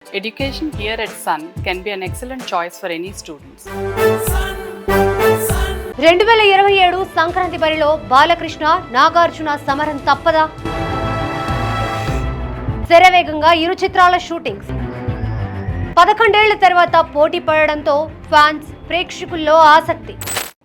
Education here at Sun can be an excellent choice for any students. 2027 Sankranti బరిలో బాలకృష్ణ నాగార్జున సమరం తప్పదా? శరవేగంగా ఇరు చిత్రాల షూటింగ్స్ 11 ఏళ్ల తర్వాత పోటీ పడడంతో ఫ్యాన్స్ ప్రేక్షకుల్లో ఆసక్తి.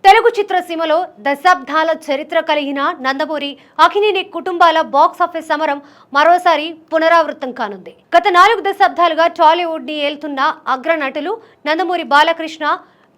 తెలుగు చిత్రసీమలో దశాబ్దాల చరిత్ర కలిగిన నందమూరి అక్కినేని కుటుంబాల బాక్సాఫీస్ సమరం మరోసారి పునరావృతం కానుంది. గత 4 దశాబ్దాలుగా టాలీవుడ్ ని ఏలుతున్న అగ్రనటులు నందమూరి బాలకృష్ణ,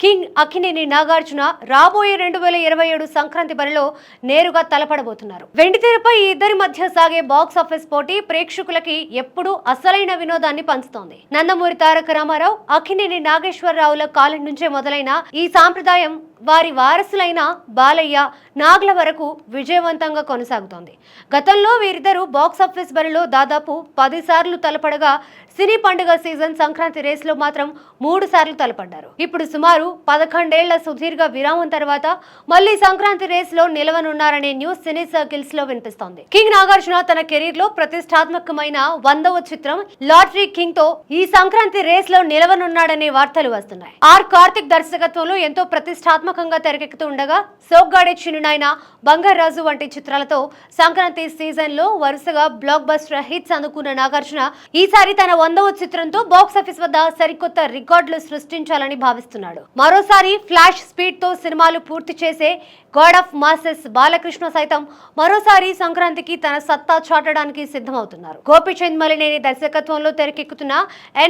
కింగ్ అక్కినేని నాగార్జున రాబోయే 2027 సంక్రాంతి బరిలో నేరుగా తలపడబోతున్నారు. వెండితెరపై ఈ ఇద్దరి మధ్య సాగే బాక్స్ ఆఫీస్ పోటీ ప్రేక్షకులకి ఎప్పుడూ అసలైన వినోదాన్ని పంచుతోంది. నందమూరి తారక రామారావు, అక్కినేని నాగేశ్వరరావుల కాలం నుంచే మొదలైన ఈ సాంప్రదాయం వారి వారసులైన బాలయ్య, నాగ్ల వరకు విజయవంతంగా కొనసాగుతోంది. గతంలో వీరిద్దరూ బాక్సాఫీస్ బరిలో దాదాపు 10 సార్లు తలపడగా సినీ పండుగ సీజన్ సంక్రాంతి రేసులో మాత్రం 3 సార్లు తలపడ్డారు. ఇప్పుడు సుమారు 11 ఏళ్ల సుదీర్ఘ విరామం తర్వాత మళ్లీ సంక్రాంతి రేసులో నిలవనున్నారనే న్యూస్ సినీ సర్కిల్స్ లో వినిపిస్తోంది. కింగ్ నాగార్జున తన కెరీర్ లో ప్రతిష్టాత్మకమైన 100వ చిత్రం లాటరీ కింగ్ తో ఈ సంక్రాంతి రేస్ లో నిలవనున్నాడనే వార్తలు వస్తున్నాయి. ఆర్ కార్తిక్ దర్శకత్వంలో ఎంతో ప్రతిష్టాత్మకంగా తెరకెక్కుతూ ఉండగా సోగ్గాడే చిన్నునాయన, బంగారాజు వంటి చిత్రాలతో సంక్రాంతి సీజన్ లో వరుసగా బ్లాక్ బస్టర్ హిట్స్ అందుకున్న నాగార్జున ఈసారి తన 100వ చిత్రంతో బాక్సాఫీస్ వద్ద సరికొత్త రికార్డులు సృష్టించాలని భావిస్తున్నాడు. మరోసారి ఫ్లాష్ స్పీడ్ తో సినిమాలు పూర్తి చేసే గాడ్ ఆఫ్ మాసెస్ బాలకృష్ణ సైతం మరోసారి సంక్రాంతికి తన సత్తా చాటడానికి సిద్ధమవుతున్నారు. గోపీచంద్ మలినేని దర్శకత్వంలో తెరకెక్కుతున్న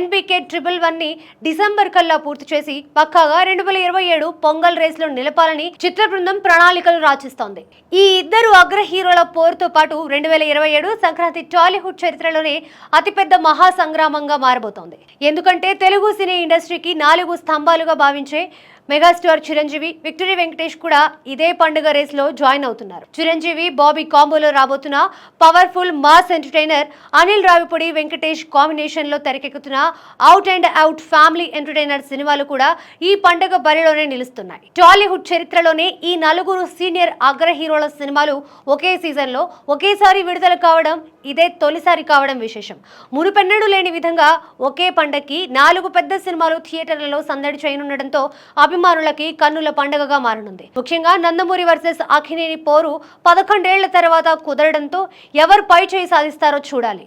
NBK 111 ని డిసెంబర్ కల్లా పూర్తి చేసి పక్కాగా 2027 పొంగల్ రేస్ లో నిలపాలని చిత్ర బృందం ప్రణాళికలు రాచిస్తోంది. ఈ ఇద్దరు అగ్ర హీరోల పోరుతో పాటు 2027 సంక్రాంతి టాలీవుడ్ చరిత్రలోనే అతిపెద్ద మహా సంగ్రామంగా మారబోతోంది. ఎందుకంటే తెలుగు సినీ ఇండస్ట్రీకి 4 స్తంభాలుగా భావించే మెగాస్టార్ చిరంజీవి, విక్టరీ వెంకటేష్ కూడా ఇదే పండుగ రేస్ లో జాయిన్ అవుతున్నారు. చిరంజీవి బాబీ కాంబోలో రాబోతున్న powerful mass entertainer Anil Ravipudi Venkatesh combination లో తెరకెక్కుతున్న out and out family entertainer సినిమాలు కూడా ఈ పండుగ బరిలోనే నిలుస్తున్నాయి. టాలీవుడ్ చరిత్రలోనే ఈ 4 సీనియర్ అగ్ర హీరోల సినిమాలు ఒకే సీజన్ లో ఒకేసారి విడుదల కావడం ఇదే తొలిసారి కావడం విశేషం. మునుపెన్నడూ లేని విధంగా ఒకే పండగకి 4 పెద్ద సినిమాలు థియేటర్లలో సందడి చేయనుండటంతో అభిమానులకి కన్నుల పండుగగా మారనుంది. ముఖ్యంగా నందమూరి వర్సెస్ అక్కినేని పోరు 11 ఏళ్ల తర్వాత కుదరడంతో ఎవరు పై చేయి సాధిస్తారో చూడాలి.